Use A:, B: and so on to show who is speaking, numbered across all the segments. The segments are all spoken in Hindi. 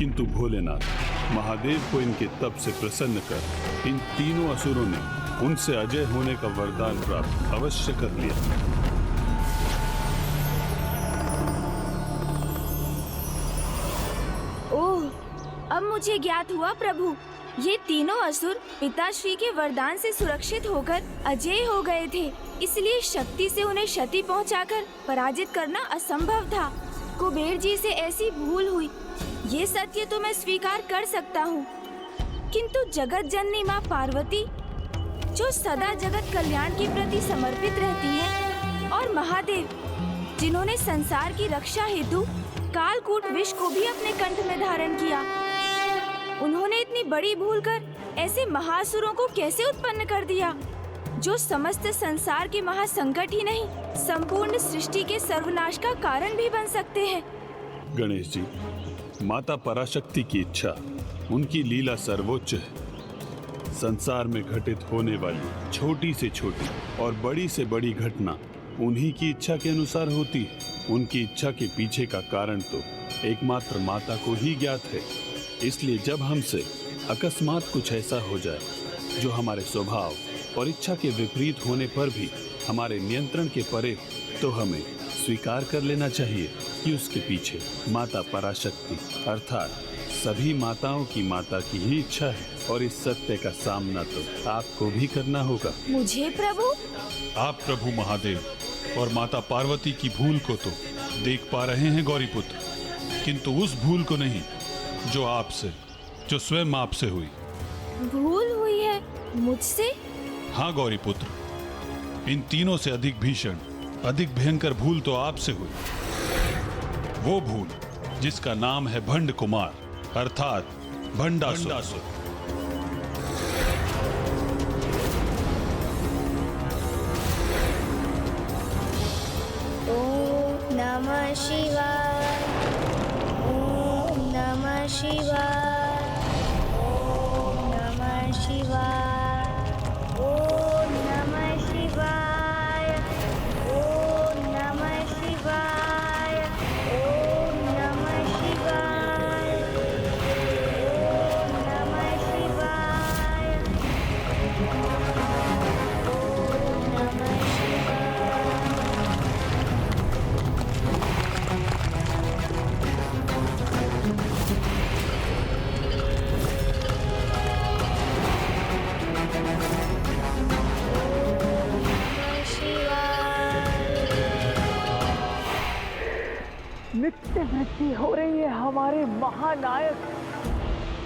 A: किंतु भोलेनाथ महादेव को इनके तप से प्रसन्न कर इन तीनों असुरों ने उनसे अजय होने का वरदान प्राप्त अवश्य कर लिया।
B: ओह, अब मुझे ज्ञात हुआ प्रभु, ये तीनों असुर पिताश्री के वरदान से सुरक्षित होकर अजय हो गए थे, इसलिए शक्ति से उन्हें क्षति पहुंचाकर पराजित करना असंभव था। कुबेर जी से ऐसी भूल हुई, ये सत्य तो मैं स्वीकार कर सकता हूँ, किंतु जगत जननी माँ पार्वती जो सदा जगत कल्याण के प्रति समर्पित रहती है, और महादेव जिन्होंने संसार की रक्षा हेतु कालकूट विष को भी अपने कंठ में धारण किया, उन्होंने इतनी बड़ी भूल कर ऐसे महासुरों को कैसे उत्पन्न कर दिया, जो समस्त संसार के महासंकट ही नहीं, संपूर्ण सृष्टि के सर्वनाश का कारण भी बन सकते हैं।
A: गणेश जी, माता पराशक्ति की इच्छा, उनकी लीला सर्वोच्च है। संसार में घटित होने वाली छोटी से छोटी और बड़ी से बड़ी घटना उन्हीं की इच्छा के अनुसार होती है। उनकी इच्छा के पीछे का कारण तो एकमात्र माता को ही ज्ञात है। इसलिए जब हमसे अकस्मात कुछ ऐसा हो जाए जो हमारे स्वभाव और इच्छा के विपरीत होने पर भी हमारे नियंत्रण के परे, तो हमें स्वीकार कर लेना चाहिए कि उसके पीछे माता पराशक्ति अर्थात सभी माताओं की माता की ही इच्छा है, और इस सत्य का सामना तो आपको भी करना होगा।
B: मुझे प्रभु?
C: आप प्रभु महादेव और माता पार्वती की भूल को तो देख पा रहे हैं गौरीपुत्र, किंतु उस भूल को नहीं जो आपसे, जो स्वयं आपसे हुई।
B: भूल हुई है मुझसे?
C: हाँ गौरीपुत्र, इन तीनों से अधिक भीषण, अधिक भयंकर भूल तो आपसे हुई। वो भूल जिसका नाम है भंड कुमार अर्थात भंडासुर।
D: ओम नमः शिवाय, ओम नमः शिवाय, ओम नमः शिवाय, ओम नमः शिवाय, ओम नमः शिवाय, ओम नमः शिवाय, ओम नमः शिवाय, ओम नमः शिवाय।
E: नित्य वृद्धि हो रही है हमारे महानायक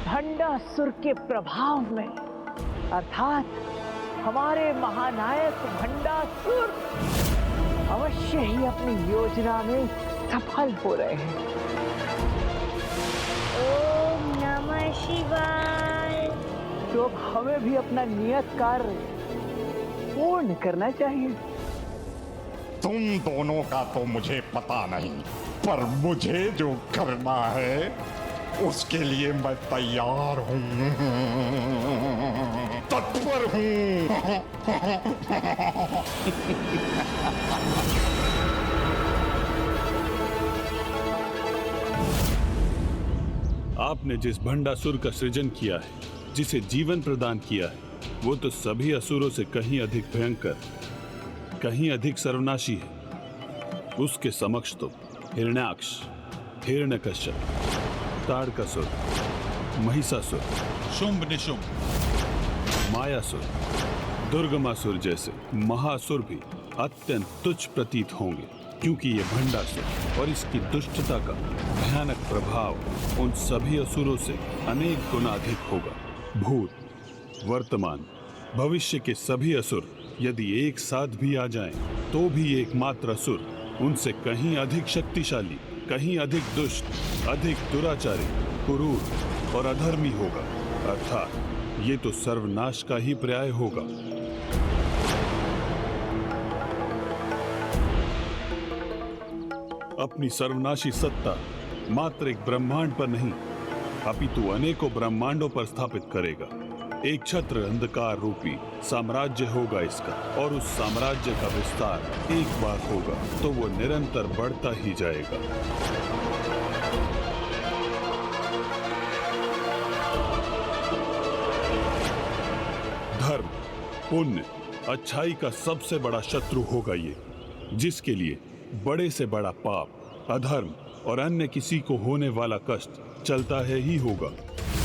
E: भंडासुर के प्रभाव में, अर्थात हमारे महानायक भंडासुर अवश्य ही अपनी योजना में सफल हो रहे हैं।
D: ओम नमः शिवाय।
E: तो अब हमें भी अपना नियत कार्य पूर्ण करना चाहिए।
F: तुम दोनों का तो मुझे पता नहीं, पर मुझे जो करना है उसके लिए मैं तैयार हूं, तत्पर हूं।
A: आपने जिस भंडासुर का सृजन किया है, जिसे जीवन प्रदान किया है, वो तो सभी असुरों से कहीं अधिक भयंकर, कहीं अधिक सर्वनाशी है। उसके समक्ष तो हिरण्याक्ष, हिरण्यकश्यप, ताड़कासुर, महिषासुर,
C: शुंभ निशुंभ,
A: मायासुर, दुर्गमासुर जैसे महासुर भी अत्यंत तुच्छ प्रतीत होंगे, क्योंकि ये भंडासुर और इसकी दुष्टता का भयानक प्रभाव उन सभी असुरों से अनेक गुना अधिक होगा। भूत, वर्तमान, भविष्य के सभी असुर यदि एक साथ भी आ जाएं, तो भी एकमात्र असुर उनसे कहीं अधिक शक्तिशाली, कहीं अधिक दुष्ट, अधिक दुराचारी, क्रूर और अधर्मी होगा। अर्थात ये तो सर्वनाश का ही पर्याय होगा। अपनी सर्वनाशी सत्ता मात्र एक ब्रह्मांड पर नहीं, अपितु अनेकों ब्रह्मांडों पर स्थापित करेगा। एक छत्र अंधकार रूपी साम्राज्य होगा इसका, और उस साम्राज्य का विस्तार एक बार होगा तो वो निरंतर बढ़ता ही जाएगा। पुण्य, अच्छाई का सबसे बड़ा शत्रु होगा ये, जिसके लिए बड़े से बड़ा पाप, अधर्म और अन्य किसी को होने वाला कष्ट चलता है ही होगा।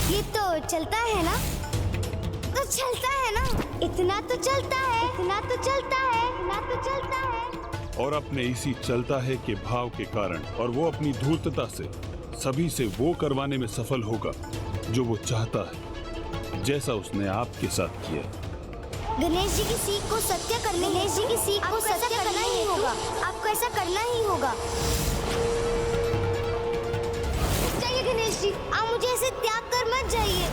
D: ये तो चलता है ना, तो चलता है ना, इतना तो चलता है, इतना तो चलता है, इतना तो चलता है।
A: और अपने इसी चलता है के भाव के कारण और वो अपनी धूर्तता से सभी से वो करवाने में सफल होगा जो वो चाहता है, जैसा उसने आपके साथ किया।
D: गणेश जी की सीख को सत्य करने, गणेश जी की सीख को सत्य करना ही होगा। आपको ऐसा करना ही होगा। जाइए गणेश जी, आप मुझे ऐसे त्याग कर मत जाइए।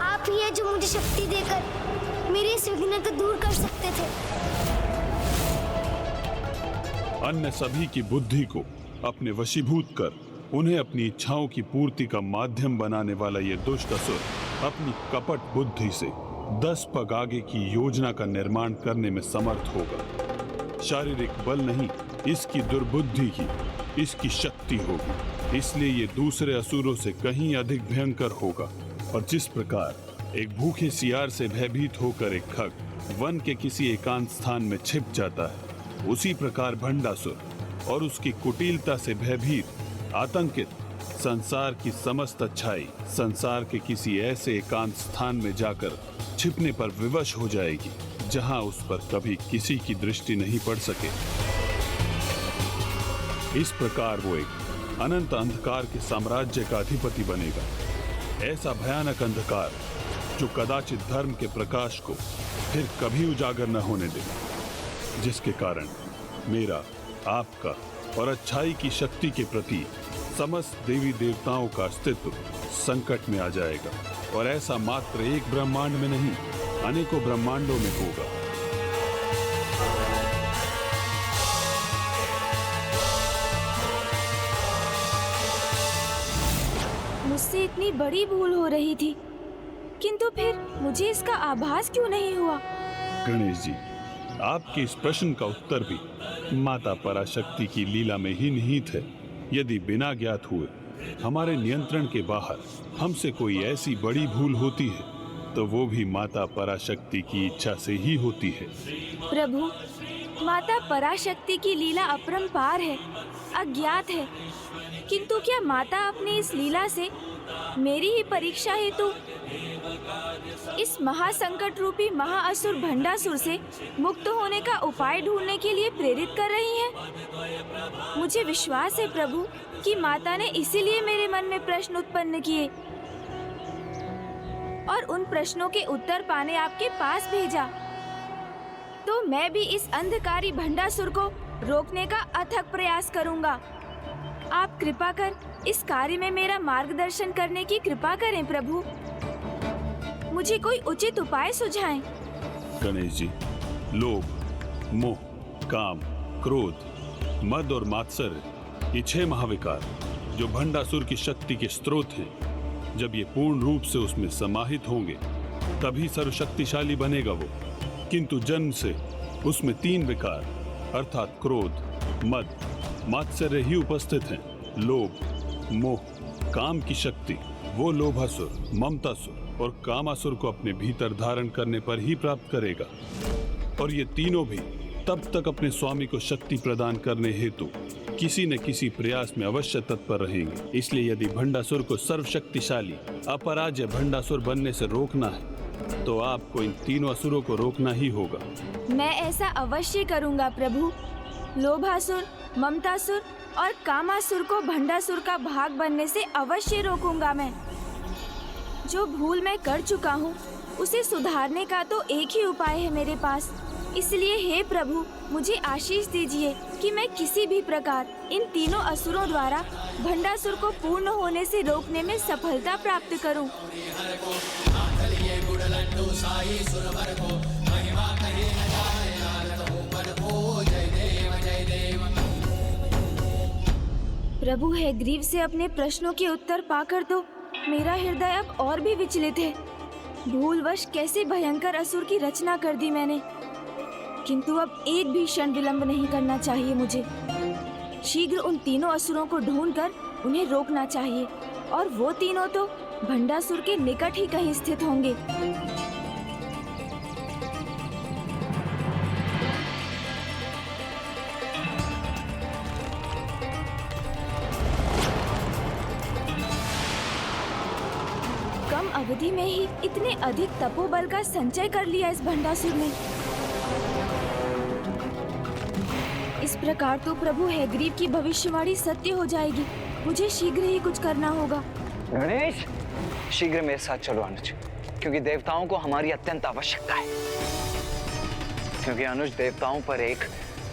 D: आप ही हैं जो मुझे शक्ति देकर मेरी इस विघ्न को दूर कर सकते थे।
A: अन्य सभी की बुद्धि को अपने वशीभूत कर उन्हें अपनी इच्छाओं की पूर्ति का माध्यम बनाने वाला ये दुष्ट असुर अपनी कपट बुद्धि से 10 पग आगे की योजना का निर्माण करने में समर्थ होगा। शारीरिक बल नहीं, इसकी दुर्बुद्धि ही इसकी शक्ति होगी। इसलिए ये दूसरे असुरों से कहीं अधिक भयंकर होगा। और जिस प्रकार एक भूखे सियार से भयभीत होकर एक खग वन के किसी एकांत स्थान में छिप जाता है, उसी प्रकार भंडासुर और उसकी कुटिलता से भयभीत, आतंकित संसार की समस्त अच्छाई संसार के किसी ऐसे एकांत स्थान में जाकर छिपने पर विवश हो जाएगी जहां उस पर कभी किसी की दृष्टि नहीं पड़ सके। इस प्रकार वो एक अनंत अंधकार के साम्राज्य का अधिपति बनेगा। ऐसा भयानक अंधकार जो कदाचित धर्म के प्रकाश को फिर कभी उजागर न होने दे, जिसके कारण मेरा, आपका और अच्छाई की शक्ति के प्रति समस्त देवी देवताओं का अस्तित्व संकट में आ जाएगा। और ऐसा मात्र एक ब्रह्मांड में नहीं, अनेकों ब्रह्मांडों में होगा।
B: मुझसे इतनी बड़ी भूल हो रही थी, किंतु फिर मुझे इसका आभास क्यों नहीं हुआ?
A: गणेश जी, आपके इस प्रश्न का उत्तर भी माता पराशक्ति की लीला में ही निहित है। यदि बिना ज्ञात हुए हमारे नियंत्रण के बाहर हमसे कोई ऐसी बड़ी भूल होती है, तो वो भी माता पराशक्ति की इच्छा से ही होती है।
B: प्रभु, माता पराशक्ति की लीला अपरंपार है, अज्ञात है, किंतु क्या माता अपनी इस लीला से मेरी ही परीक्षा हेतु इस महासंकट रूपी महाअसुर भंडासुर से मुक्त होने का उपाय ढूंढने के लिए प्रेरित कर रही हैं? मुझे विश्वास है प्रभु कि माता ने इसीलिए मेरे मन में प्रश्न उत्पन्न किए और उन प्रश्नों के उत्तर पाने आपके पास भेजा। तो मैं भी इस अंधकारी भंडासुर को रोकने का अथक प्रयास करूंगा। आप कृपा कर इस कार्य में मेरा मार्गदर्शन करने की कृपा करें प्रभु। मुझे कोई उचित उपाय सुझाएं।
A: गणेश जी, लोभ, मोह, काम, क्रोध, मद और मात्सर्य, ये 6 महाविकार जो भंडासुर की शक्ति के स्रोत हैं, जब ये पूर्ण रूप से उसमें समाहित होंगे तभी सर्वशक्तिशाली बनेगा वो। किंतु जन्म से उसमें 3 विकार अर्थात क्रोध, मद, मात्सर्य ही उपस्थित हैं। लोभ, मोह, काम की शक्ति वो लोभासुर, ममतासुर और कामासुर को अपने भीतर धारण करने पर ही प्राप्त करेगा। और ये तीनों भी तब तक अपने स्वामी को शक्ति प्रदान करने हेतु किसी न किसी प्रयास में अवश्य तत्पर रहेंगे। इसलिए यदि भंडासुर को सर्वशक्तिशाली अपराज्य भंडासुर बनने से रोकना है, तो आपको इन तीनों असुरों को रोकना ही होगा।
B: मैं ऐसा अवश्य करूंगा प्रभु। लोभासुर, ममतासुर और कामासुर को भंडासुर का भाग बनने से अवश्य रोकूंगा मैं। जो भूल मैं कर चुका हूँ उसे सुधारने का तो एक ही उपाय है मेरे पास। इसलिए हे प्रभु, मुझे आशीष दीजिए कि मैं किसी भी प्रकार इन तीनों असुरों द्वारा भंडासुर को पूर्ण होने से रोकने में सफलता प्राप्त करूं। प्रभु है ग्रीव से अपने प्रश्नों के उत्तर पाकर तो मेरा हृदय अब और भी विचलित है। भूलवश कैसे भयंकर असुर की रचना कर दी मैंने, किंतु अब एक भी क्षण विलंब नहीं करना चाहिए मुझे। शीघ्र उन तीनों असुरों को ढूंढकर उन्हें रोकना चाहिए, और वो तीनों तो भंडासुर के निकट ही कहीं स्थित होंगे। कम अवधि में ही इतने अधिक तपोबल का संचय कर लिया इस भंडासुर ने। इस प्रकार तो प्रभु हैग्रीव की भविष्यवाणी सत्य हो जाएगी। मुझे शीघ्र ही कुछ करना होगा।
G: गणेश, शीघ्र मेरे साथ चलो अनुज, क्योंकि देवताओं को हमारी अत्यंत आवश्यकता है। क्योंकि अनुज, देवताओं पर एक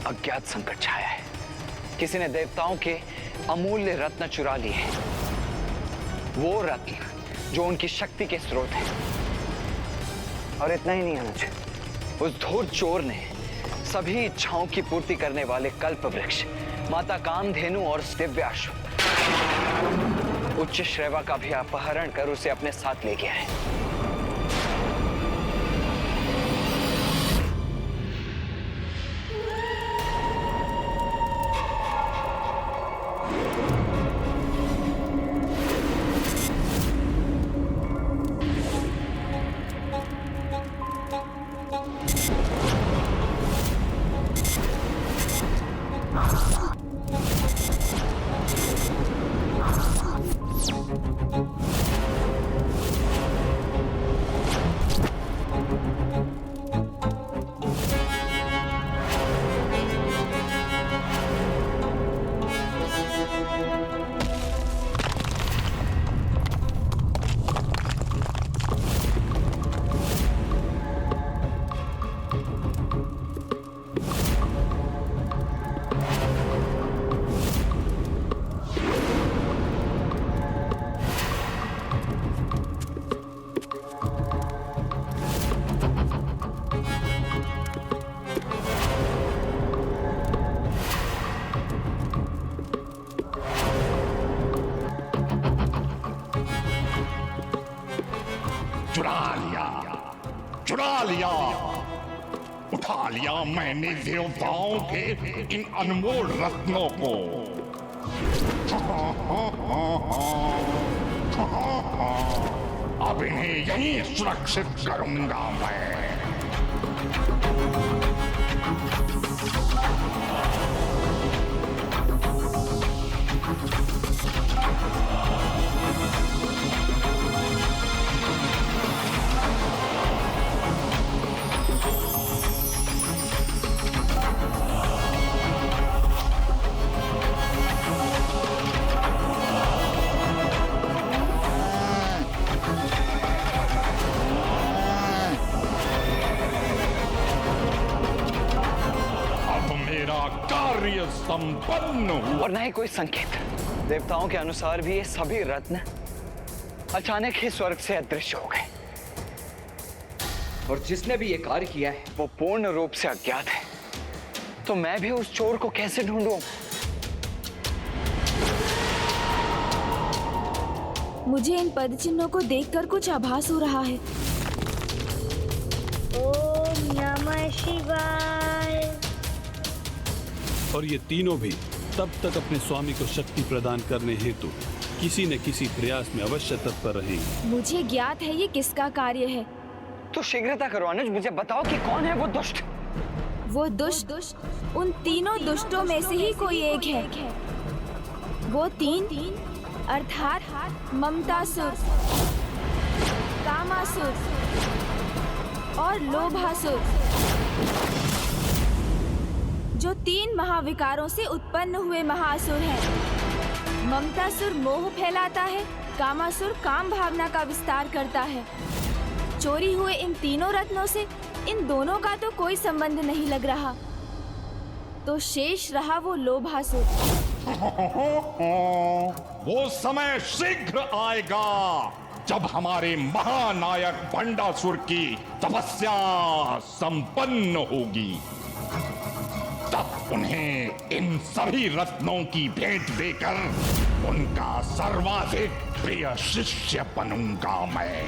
G: अज्ञात संकट छाया है। किसी ने देवताओं के अमूल्य रत्न चुरा लिए हैं, वो रत्न जो उनकी शक्ति के स्रोत है। और इतना ही नहीं अनुज, उस धूर्त चोर ने सभी इच्छाओं की पूर्ति करने वाले कल्प वृक्ष, माता कामधेनु और दिव्याश्व, उच्च श्रेवा का भी अपहरण कर उसे अपने साथ ले गया है।
F: चुरा लिया, उठा लिया मैंने देवताओं के इन अनमोल रत्नों को। अब इन्हें यहीं सुरक्षित करूंगा मैं। कार्य संपन्न हुआ।
G: और न ही कोई संकेत। देवताओं के अनुसार भी ये सभी रत्न अचानक ही स्वर्ग से अदृश्य हो गए। और जिसने भी ये कार्य किया है वो पूर्ण रूप से अज्ञात है। तो मैं भी उस चोर को कैसे ढूंढूं?
B: मुझे इन पद चिन्हों को देखकर कुछ आभास हो रहा है।
D: ओम नमः शिवाय।
A: और ये तीनों भी तब तक अपने स्वामी को शक्ति प्रदान करने हेतु किसी न किसी प्रयास में अवश्य तत्पर रहेंगे।
B: मुझे ज्ञात है ये किसका कार्य है।
G: तो शीघ्रता करो अनुज, मुझे बताओ कि कौन है वो दुष्ट।
B: वो दुष्ट उन तीनों दुष्टों में से ही कोई एक है। वो तीन अर्थात ममतासुर, कामासुर और लोभासुर, जो तीन महाविकारों से उत्पन्न हुए महाअसुर हैं। ममतासुर मोह फैलाता है, कामासुर काम भावना का विस्तार करता है। चोरी हुए इन तीनों रत्नों से इन दोनों का तो कोई संबंध नहीं लग रहा, तो शेष रहा वो लोभासुर।
F: वो समय शीघ्र आएगा जब हमारे महानायक भंडासुर की तपस्या संपन्न होगी। तब उन्हें इन सभी रत्नों की भेंट देकर उनका सर्वाधिक प्रिय शिष्य बनूंगा मैं।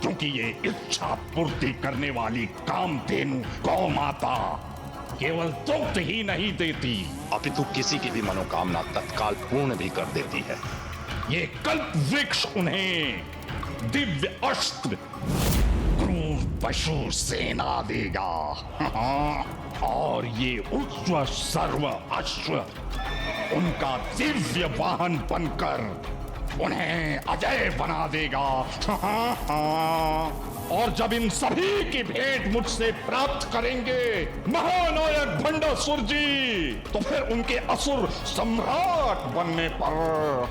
F: क्योंकि ये इच्छा पूर्ति करने वाली कामधेनु गौ माता केवल दुग्ध ही नहीं देती,
H: अपितु किसी की भी मनोकामना तत्काल पूर्ण भी कर देती है।
F: ये कल्प वृक्ष उन्हें दिव्य अस्त्र क्रूर पशु सेना देगा। और ये उच्च सर्व अश्व उनका दिव्य वाहन बनकर उन्हें अजय बना देगा। और जब इन सभी की भेंट मुझसे प्राप्त करेंगे महानायक भंडासुर जी, तो फिर उनके असुर सम्राट बनने पर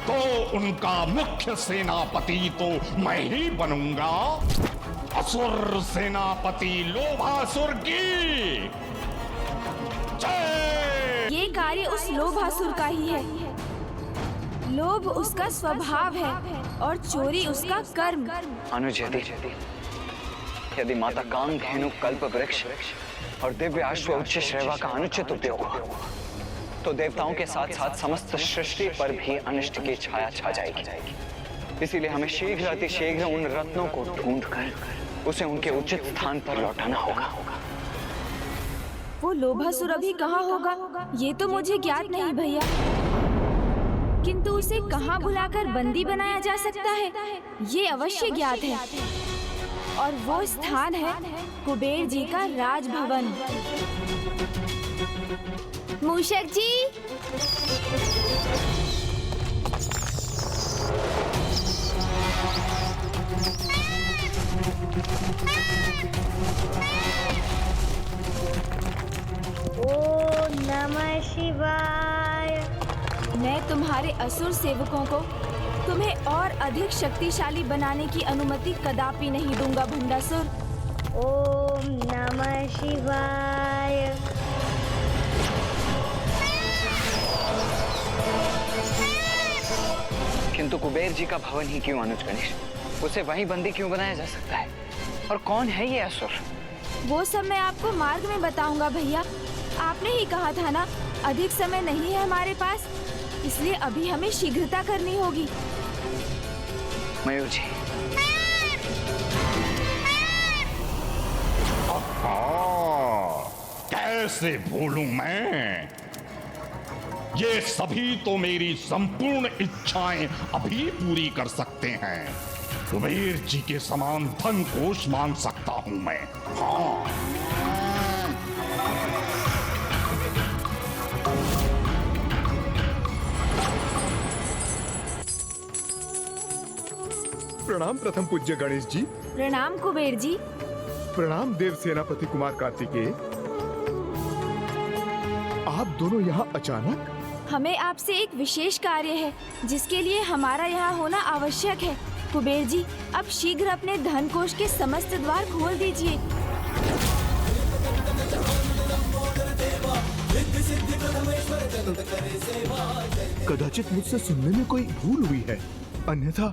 F: तो उनका मुख्य सेनापति तो मैं ही बनूंगा। असुर सेनापति लोभासुर की जय।
B: ये कार्य उस लोभासुर का ही है। लोभ उसका स्वभाव है और चोरी उसका कर्म।
G: अनुज, यदि माता कामधेनु, कल्प वृक्ष और दिव्य अश्व उच्च श्रेवा का अनुचित उपयोग हुआ तो देवताओं के साथ साथ समस्त सृष्टि पर भी अनिष्ट की छाया छा जाएगी। इसीलिए हमें शीघ्र अतिशीघ्र उन रत्नों को ढूंढकर उसे उनके उचित स्थान पर लौटाना होगा।
B: वो लोभासुर अभी कहाँ होगा ये तो मुझे ज्ञात नहीं भैया, किंतु उसे कहाँ बुलाकर बंदी बनाया जा सकता है ये अवश्य ज्ञात है। और वो स्थान है कुबेर जी का राजभवन। मूषक जी,
D: ओम नमः शिवाय।
B: मैं तुम्हारे असुर सेवकों को तुम्हें और अधिक शक्तिशाली बनाने की अनुमति कदापि नहीं दूंगा भंडासुर।
D: ओम नमः शिवाय।
G: किंतु कुबेर जी का भवन ही क्यों अनुज गणेश? उसे वहीं बंदी क्यों बनाया जा सकता है? और कौन है ये असुर?
B: वो सब मैं आपको मार्ग में बताऊंगा भैया। आपने ही कहा था ना, अधिक समय नहीं है हमारे पास, इसलिए अभी हमें शीघ्रता करनी होगी।
G: मयूर जी,
F: कैसे भूलूं मैं? ये सभी तो मेरी संपूर्ण इच्छाएं अभी पूरी कर सकते हैं। कुबेर जी के समान धन कोष मान सकता हूं मैं। हाँ,
I: प्रणाम प्रथम पूज्य गणेश जी।
B: प्रणाम कुबेर जी।
I: प्रणाम देव सेनापति कुमार कार्तिकेय। आप दोनों यहाँ अचानक?
B: हमें आपसे एक विशेष कार्य है जिसके लिए हमारा यहाँ होना आवश्यक है। कुबेर जी, अब शीघ्र अपने धन कोष के समस्त द्वार खोल दीजिए।
I: कदाचित मुझसे सुनने में कोई भूल हुई है, अन्यथा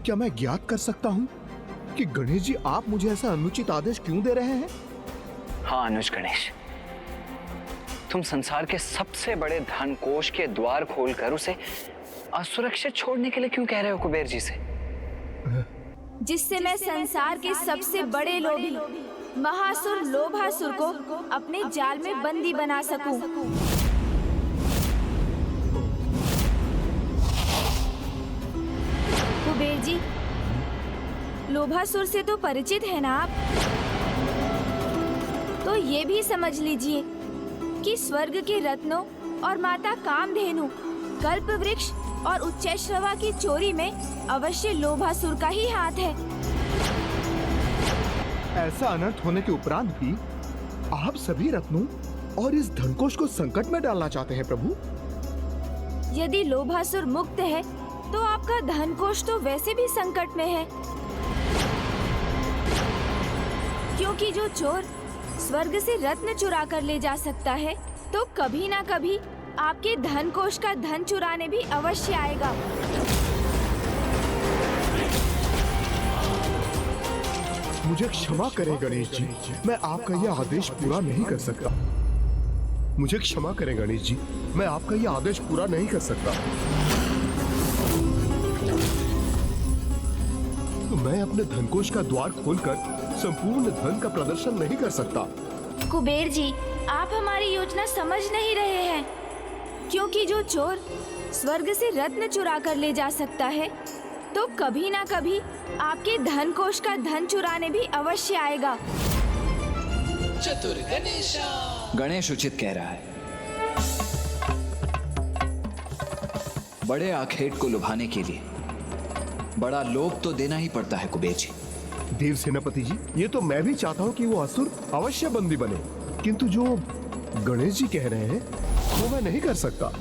I: क्या मैं ज्ञात कर सकता हूँ कि गणेश जी आप मुझे ऐसा अनुचित आदेश क्यों दे रहे हैं?
G: हाँ अनुज गणेश, तुम संसार के सबसे बड़े धन कोष के द्वार खोलकर उसे असुरक्षित छोड़ने के लिए क्यों कह रहे हो कुबेर जी से?
B: जिससे मैं संसार के सबसे बड़े लोभी महासुर लोभासुर को अपने जाल में बंदी बना सकूं। कुबेर जी, लोभासुर से तो परिचित है ना आप, तो ये भी समझ लीजिए कि स्वर्ग के रत्नों और माता कामधेनु, कल्प वृक्ष और उच्चैश्रवा की चोरी में अवश्य लोभासुर का ही हाथ है।
I: ऐसा अनर्थ होने के उपरांत भी आप सभी रत्नों और इस धनकोष को संकट में डालना चाहते हैं प्रभु।
B: यदि लोभासुर मुक्त है तो आपका धनकोष तो वैसे भी संकट में है, क्योंकि जो चोर स्वर्ग से रत्न चुरा कर ले जा सकता है तो कभी ना कभी आपके धनकोष का धन चुराने भी अवश्य आएगा।
I: मुझे क्षमा करें गणेश जी, मैं आपका यह आदेश पूरा नहीं कर सकता। मुझे क्षमा करें गणेश जी, मैं आपका यह आदेश पूरा नहीं कर सकता। तो मैं अपने धनकोष का द्वार खोलकर संपूर्ण धन का प्रदर्शन नहीं कर सकता।
B: कुबेर जी, आप हमारी योजना समझ नहीं रहे हैं, क्योंकि जो चोर स्वर्ग से रत्न चुरा कर ले जा सकता है तो कभी ना कभी आपके धन कोष का धन चुराने भी अवश्य आएगा।
J: चतुर गणेश उचित कह रहा है। बड़े आखेट को लुभाने के लिए बड़ा लोभ तो देना ही पड़ता है कुबेर जी।
I: देव सेनापति जी, ये तो मैं भी चाहता हूँ कि वो असुर अवश्य बंदी बने, किंतु जो गणेश जी कह रहे हैं वो मैं नहीं कर सकता।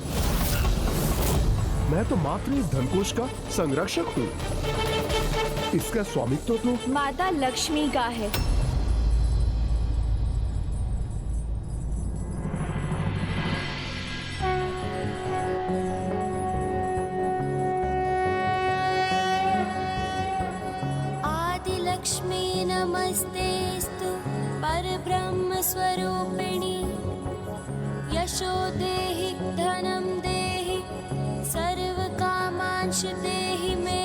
I: मैं तो मात्र इस धनकोष का संरक्षक हूँ, इसका स्वामित्व तो
B: माता लक्ष्मी का है।
K: आदिलक्ष्मी नमस्तेस्तु परब्रह्म स्वरूपिणी यशो देहि धनं देहि सर्व कामांश देहि मे।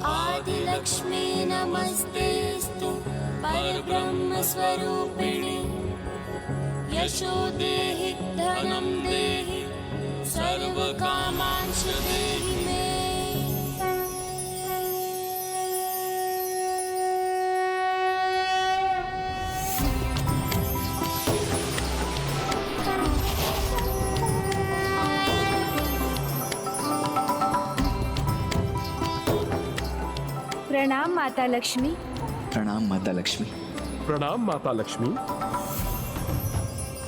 K: आदिलक्ष्मी नमस्तेस्तु परब्रह्म स्वरूपिणी यशो देहि धनं देहि सर्व कामांश देहि मे।
B: प्रणाम माता लक्ष्मी।
J: प्रणाम माता लक्ष्मी।
I: प्रणाम माता लक्ष्मी।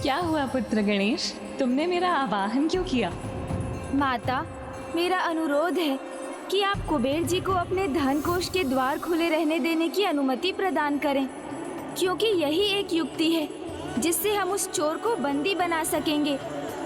L: क्या हुआ पुत्र गणेश, तुमने मेरा आवाहन क्यों किया?
B: माता, मेरा अनुरोध है कि आप कुबेर जी को अपने धन कोष के द्वार खुले रहने देने की अनुमति प्रदान करें, क्योंकि यही एक युक्ति है जिससे हम उस चोर को बंदी बना सकेंगे